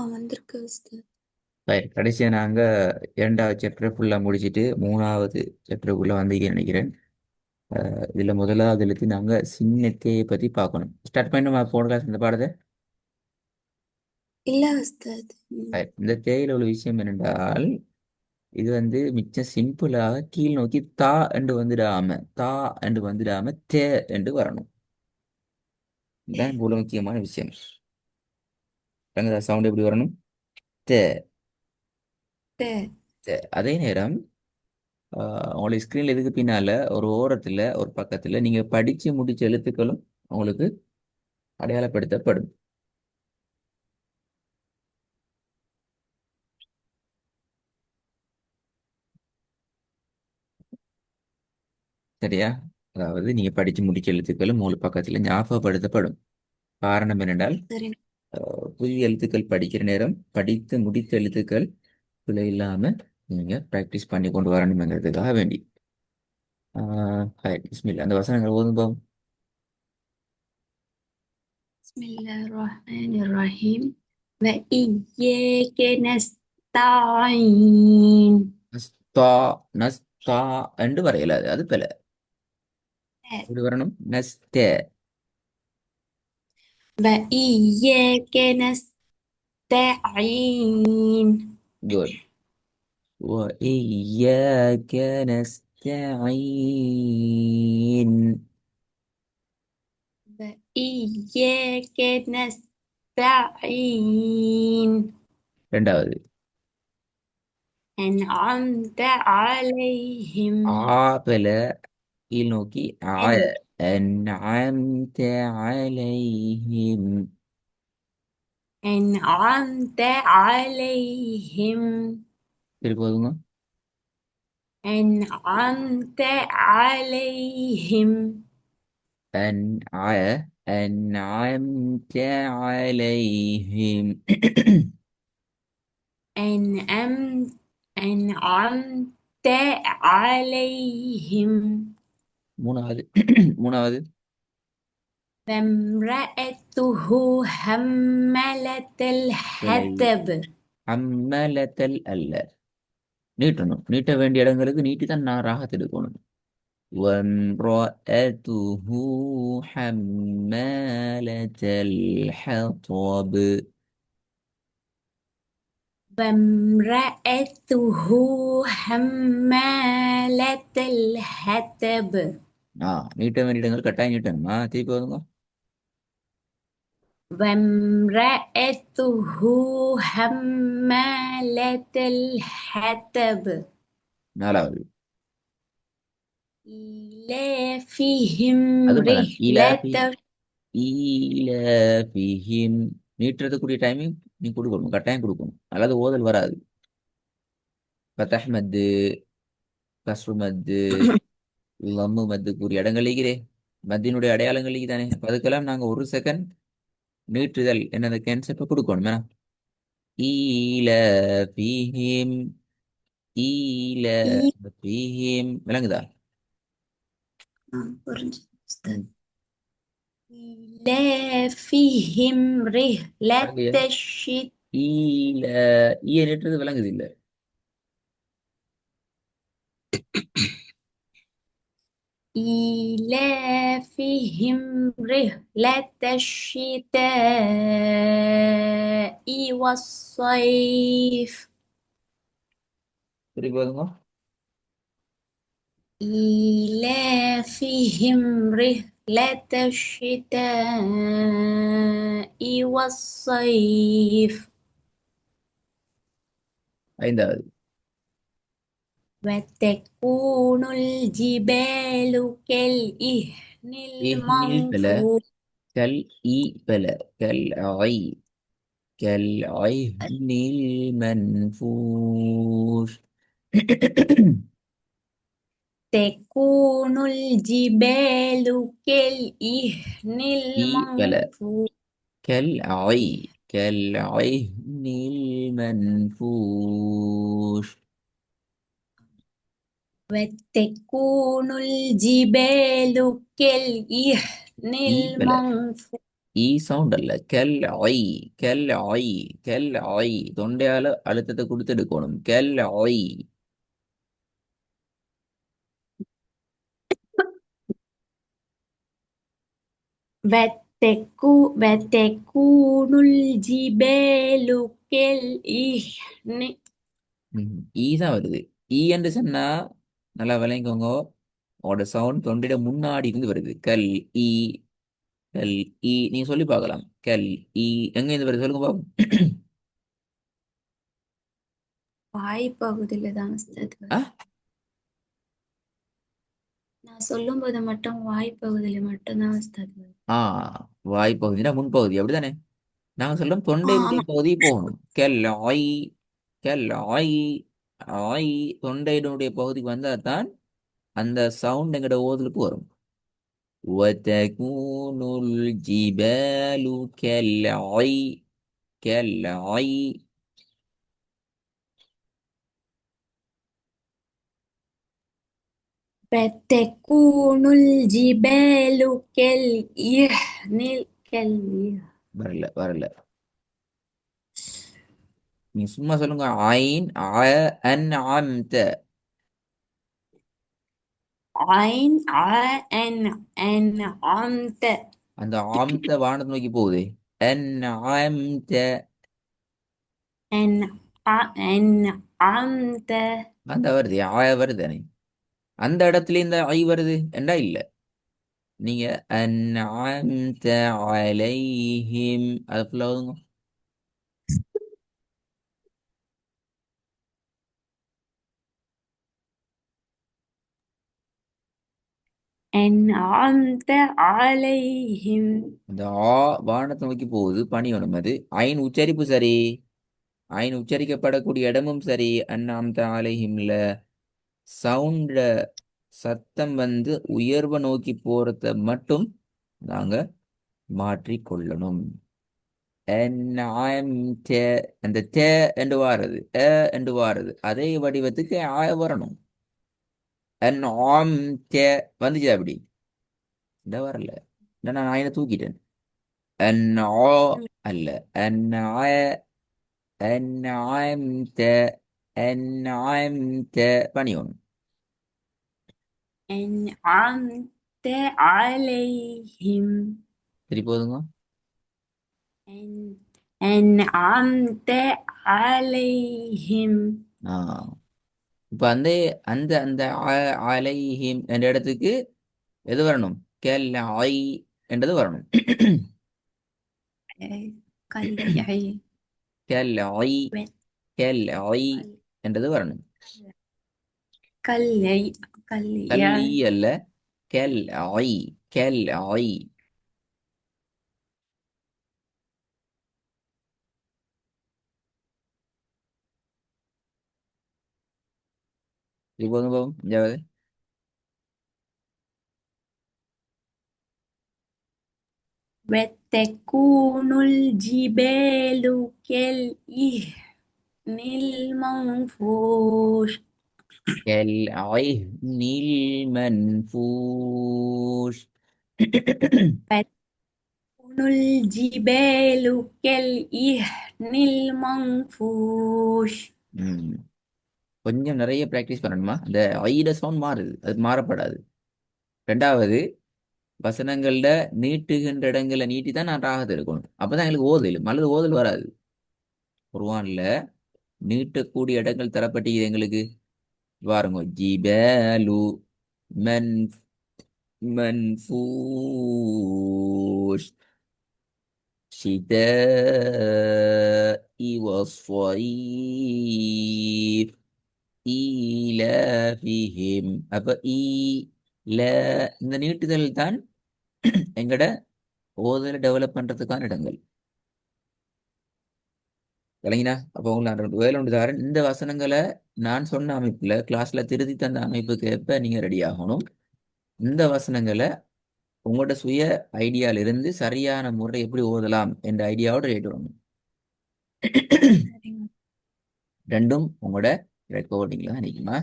வந்திருக்கு உஸ்தாத். ரைட், கடைசியா நாங்க இரண்டாவது சாப்டர் ஃபுல்லா முடிச்சிட்டு மூணாவது சாப்டருக்குள்ள வந்தீங்கன்னு நினைக்கிறேன். இதுல முதலாவது எழுத்து நாங்க சின்னத்தையை பத்தி பார்க்கணும். ஸ்டார்ட் பண்ணி போன கிளாஸ் இந்த பாடத்தை. இல்ல உஸ்தாத். Right. இந்த தேயில உள்ள விஷயம் என்னென்றால் இது மிச்சம் சிம்பிளாக கீழ் நோக்கி தா என்று வந்துடாம தா என்று வந்துடாம தே என்று வரணும். இதுதான் இவ்வளவு முக்கியமான விஷயம். சவுண்ட் எப்படி வரணும்? தே. ட- தே. அதே நேரம் உங்களுக்கு ஸ்க்ரீன்ல இதுக்கு பின்னால ஒரு ஓரத்துல ஒரு பக்கத்துல நீங்க படிச்சு முடிச்ச எழுத்துக்களும் உங்களுக்கு அடையாளப்படுத்தப்படும். சரியா? அதாவது நீங்க படிச்சு முடிச்ச எழுத்துக்களும் உங்களுக்கு பக்கத்துல ஞாபகப்படுத்தப்படும். காரணம் என்னென்றால் சரி. புதிய எழுத்துக்கள் படிக்கிற நேரம் படித்து முடித்த எழுத்துக்கள் பிழை இல்லாம நீங்க பிராக்டிஸ் பண்ணி கொண்டு வரணுங்கிறதுக்காக வேண்டி. பிஸ்மில்லா அந்த வசனங்கள் ஓதும்போம். பிஸ்மில்லாஹிர்ரஹ்மானிர்ரஹீம். வஇய்யாக நஸ்தஈன். நஸ்தா நஸ்தா என்று வரையலாது, அது பிழை. எப்படி வரணும்? நஸ்தே. வஇய்யாக நஸ்தஈன். குட். وإياك نستعين. وإياك نستعين. ரெண்டாவது أنعمت عليهم. ஆபல கீழ் நோக்கி ஆய أن أنعمت عليهم. أنعمت عليهم. திருப்பி ஓதுங்க. أنعمت عليهم. أنعمت عليهم. أنعمت أنعمت عليهم. மூணாவது மூணாவது وامرأته حمالة பிழை. الحطب. அம்மலத்தல் அல்ல. நீட்டணும். நீட்ட வேண்டிய இடங்களுக்கு நீட்டி தான் நான் ராகத்தை எடுக்கணும். وامرأته حمالة الحطب. وامرأته حمالة الحطب. நீட்ட வேண்டிய இடங்கள் கட்டாயம் நீட்டணுமா? திருப்பி வருங்க. وامرأته حمالة الحطب. நாலாவது إيلافهم அதுதான் ஈலாஃபி. رحلة. ஈலாஃபிஹிம். நீட்டுறதுக்குரிய டைமிங் நீ கொடுக்கணும், கட்டாயம் கொடுக்கணும், அல்லது ஓதல் வராது. ஃபதஹ் மத்து, கஸ்ரு மத்து, லம்மு மத்துக்குரிய இடங்கள் இருக்கிறே, மத்தினுடைய அடையாளங்கள் தானே. அப்ப அதுக்கெல்லாம் நாங்க ஒரு செகண்ட் நீட்டுதல் என்ன அந்த கேன்செப்டை கொடுக்கணும். ஏன்னா ஈலாஃபிஹிம் ஈலாஃபிஹிம் விளங்குதா? புரிஞ்சு. ம். إيلافهم رحلة விளங்குயா? الشتاء. ஈல ஈய நீட்டுறது விளங்குது இல்ல? إيلافهم رحلة الشتاء والصيف. திருப்பி வருங்க. إيلافهم رحلة الشتاء والصيف. ஐந்தாவது وتكون الجبال كالإهن إهنل بلا المنفوش. كالإي بلا كالعهن المنفوش. تكون الجبال كالإهن إي بلا المنفوش. كالعهن المنفوش. وتكون الجبال كالإهن إي بلا المنفوش. ஈ சவுண்ட் அல்ல. கெல் ஒய். கெல் ஒய். கெல் ஒய். தொண்டையால அழுத்தத்தை கொடுத்து எடுக்கணும். கெல் ஒய். وتكون الجبال كالإهن. ஈ தான் வருது. ஈ என்று சொன்னா நல்லா விளங்கிக்கோங்க. உங்களோட சவுண்ட் தொண்டையிட முன்னாடி இருந்து வருது. கல் ஈ. கல் ஈ. நீங்க சொல்லி பார்க்கலாம். கல் ஈ. எங்க இருந்து வருது சொல்லுங்க பாப்போம். வாய்ப்பகுதியில தான் உஸ்தாத் ஆ வரும். நான் சொல்லும்போது மட்டும் வாய்ப்பகுதியில மட்டும்தான் உஸ்தாத் வரும். ஆ வாய்ப்பகுதினா முன்பகுதி அப்படிதானே? நாங்க சொல்றோம் தொண்டை ஆமா. பகுதி போகணும். கெல் ஆய். கெல் ஆய். ஆய். தொண்டையினுடைய பகுதிக்கு வந்தா தான் அந்த சவுண்ட் எங்கட ஓதலுக்கு வரும். وتكون الجبال كالعي. كالعي. وتكون الجبال كالإهن. كالإهن. வரல வரல. நீ சும்மா சொல்லுங்க. ஐன் அன் ஆம்த. عين أنعمت. அந்த ஆம்த வானத்தை நோக்கி போகுது. அன் ஆம்த. أنعمت. அந்த வருது. வருது. அந்த இடத்துல இந்த ஐ வருது என்றா இல்ல. நீங்க அன்அம்த அலைஹிம் அது ஃபுல்லா ஓதுங்க. أنعمت عليهم. அந்த ஆ வானத்தை நோக்கி போகுது. பணியணும் அது. ஐன் உச்சரிப்பு சரி. ஐன் உச்சரிக்கப்படக்கூடிய இடமும் சரி. அன்அம்த அலைஹிம்ல சவுண்ட சத்தம் வந்து உயர்வை நோக்கி போறத மட்டும் நாங்க மாற்றிக்கொள்ளணும். அன்அம்த. அந்த தே என்று வாரது. என்று வாரது. அதே வடிவத்துக்கு ஆ வரணும். அன்ஆம்த வந்துச்சு அப்படி. இந்த வரல. இந்த நான் ஆயின தூக்கிட்டேன். அன்ஆ அல்ல. அன்ஆ. அன்ஆம்த. அன்ஆம்த பணியோன். أنعمت عليهم. சரி போதுங்க. أنعمت عليهم. ஆ இப்ப அந்த அந்த அந்த அலைஹிம் என்ற இடத்துக்கு எது வரணும்? கேல் ஐ என்றது வரணும். كاليعي. கேல் ஐ. கேல் ஐ என்றது வரணும். كاليعي. كاليعي. கல்லி அல்ல. கேல் ஐ. கேல் ஐ. சரி போதுங்க பாவம். அஞ்சாவது. وتكون الجبال كالإهن المنفوش. كالعهن المنفوش. وتكون الجبال كالإهن المنفوش. ம். கொஞ்சம் நிறைய பிராக்டிஸ் பண்ணணுமா? அந்த ஐட சவுண்ட் மாறுது. அது மாறப்படாது. ரெண்டாவது வசனங்கள்ல நீட்டுகின்ற இடங்களை நீட்டி தான் நான் ராகத்தை எடுக்கணும். அப்பதான் எங்களுக்கு ஓதல் அல்லது ஓதல் வராது. குர்ஆன்ல நீட்டக்கூடிய இடங்கள் தரப்பட்டு எங்களுக்கு பாருங்க. ஜிபேலு மன் மன்ஃபூஷ் ஷிதாஇ வஸ்ஸயீஃப் ஈலாஃபிஹிம். அப்ப ல இந்த நீட்டுதல் தான் எங்கட ஓதலை டெவலப் பண்றதுக்கான இடங்கள். விளங்கினா? அப்போ உங்களுக்கு வேலை ஒன்று தாரேன். இந்த வசனங்களை நான் சொன்ன அமைப்புல கிளாஸ்ல திருத்தி தந்த அமைப்புக்கு ஏற்ப நீங்க ரெடி ஆகணும். இந்த வசனங்களை உங்களோட சுய ஐடியால இருந்து சரியான முறை எப்படி ஓதலாம் என்ற ஐடியாவோட ரெடி வரணும். ரெண்டும் உங்களோட ரெக்கார்டிங்ல தான் நிற்குமா?